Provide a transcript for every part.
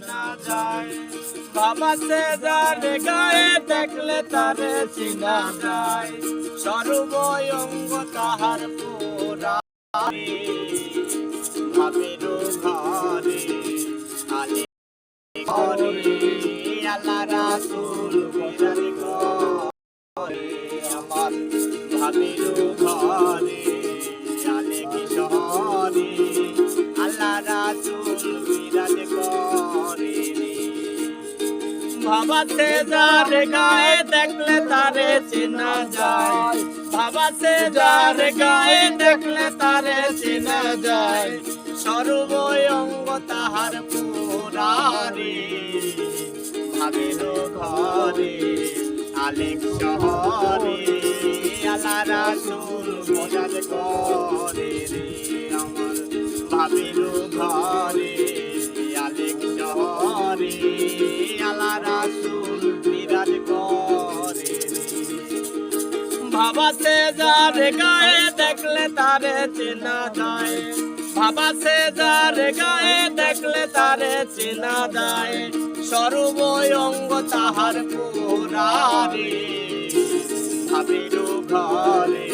চেনা যায় বাবা সে যার গায়ে দেখলে তারে চেনা যায় সর্বঙ্গ তাহার পুরা ভাবের ঘরে আলে ঘরে আল্লাহ রাসূল বিরাজ করে আমার ভাবের ঘরে আলে কি শহরে আল্লাহ রাসূল বিরাজ করে বাবা সে যার গায়ে দেখলে তারে চেনা যায় বাবা সে যার গায়ে দেখলে তারে চেনা যায় সর্বঙ্গ তাহার পুরা রে ভাবের ঘরে আলেক শহরে আল্লাহ রাসূল বিরাজ করে রে আমার ভাবের ঘরে আলেক শহরে আল্লাহ রাসূল বিরাজ করে বাবা সে যার গায়ে দেখলে তারে চেনা যায় বাবা সে যার গায়ে দেখলে তারে চেনা যায় সর্বঙ্গ তাহার পুরা রে ভাবের ঘরে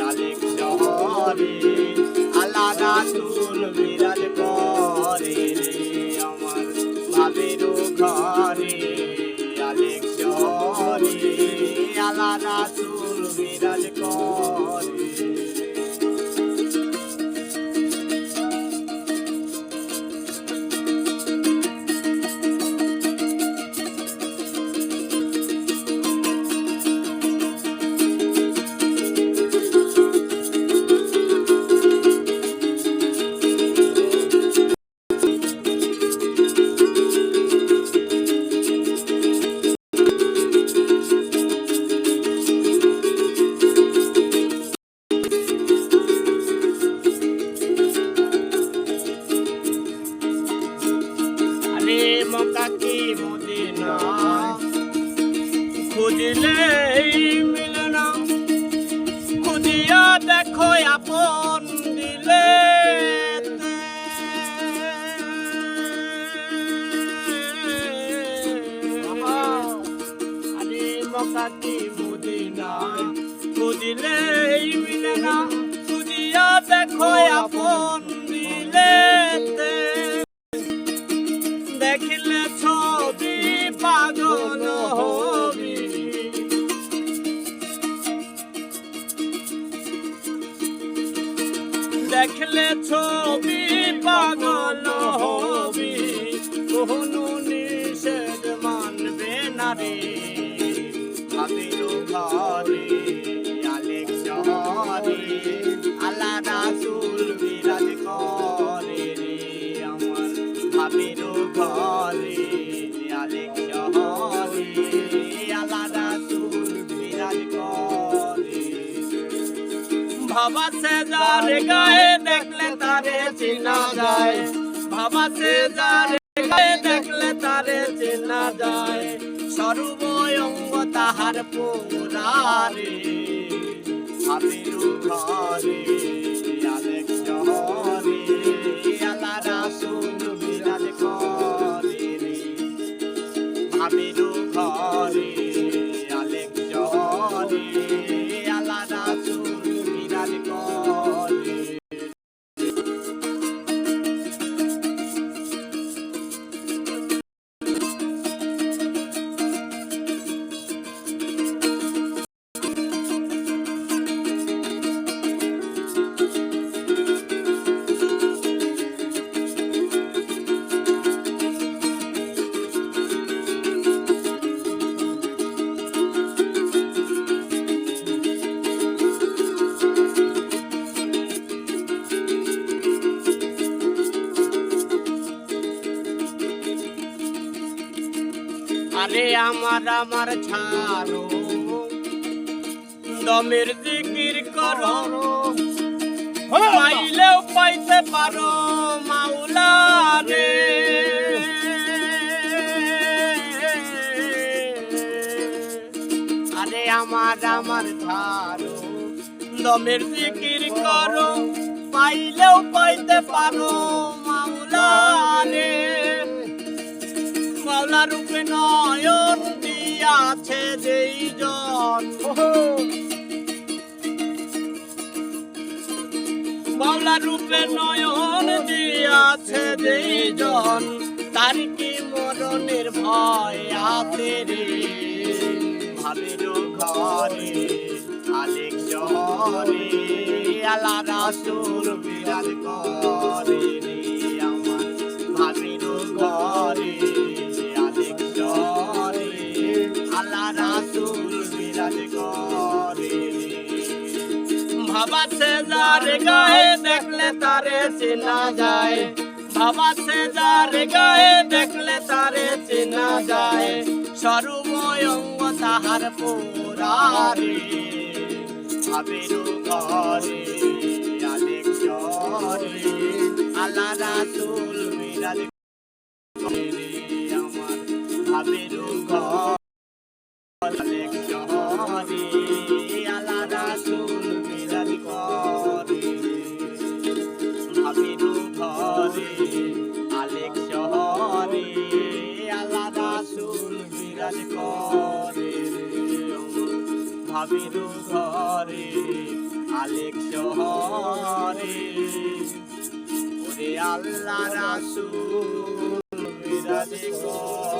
আলেক শহরে আল্লাহ রাসূল বিরাজ করে রে আমার ভাবের ঘরে আলেক শহরে আল্লাহ রাসূল বিরাজ করে মক্কা কি মদিনা খুঁজলে মিলে না খুঁজিয়া দেখো আপন দিলে আরে মক্কা কি মদিনা খুঁজলে মিলে না খুঁজিয়া দেখো আপন দিলে দেখলে ছবি পাগল হবি দেখলে ছবি পাগল হবি কোনো নিষেধ মানবে না রে ভাবের ঘরে আলেক শহরে আল্লাহ রাসূল বিরাজ করে রে আমার ভাবের ঘরে আলেক শহরে আল্লাহ রাসূল বিরাজ করে বাবা সে যার গায়ে দেখলে তারে চেনা যায় বাবা সে যার গায়ে দেখলে তারে চেনা যায় সর্বঙ্গ তাহার পুরা রে ভাবের ঘরে আলেক শহরে আল্লাহ রাসূল বিরাজ করে রে ভাবের ঘরে আলেক শহরে আল্লাহ রাসূল বিরাজ করে আরে আমার ছাড়ো দমের জিকির করো পাইলেও পাইতে পারো মাওলা রে আরে আমার ছাড়ো দমের জিকির করো পাইলেও পাইতে পারো মাওলা রে রূপে নয়ন দিয়াছে যেই জন, বাউলা রূপে নয়ন দিয়াছে যেই জন, তার কি মরণের ভয় আছে রে। ভাবের ঘরে আলেক শহরে আল্লাহ রাসূল বিরাজ করে রে আমার। ভাবের ঘরে আলেক শহরে আল্লাহ রাসূল বিরাজ করে রে। ভাবাছে যার গায়ে দেখলে তারে চেনা যায়, ভাবাছে যার গায়ে দেখলে তারে চেনা যায়, সর্বময় অঙ্গ তাহার পোড়ারে। ভাবের ঘরে আলেক শহরে আল্লাহ রাসূল বিরাজ করে রে আমার। ভাবের ঘরে আলেক শহরে আল্লাহ রাসূল বিরাজ করে রে। ভাবের ঘরে আলেক শহরে আল্লাহ রাসূল বিরাজ করে রে। ভাবের ঘরে আলেক শহরে ওরে আল্লাহ রাসূল বিরাজ করে।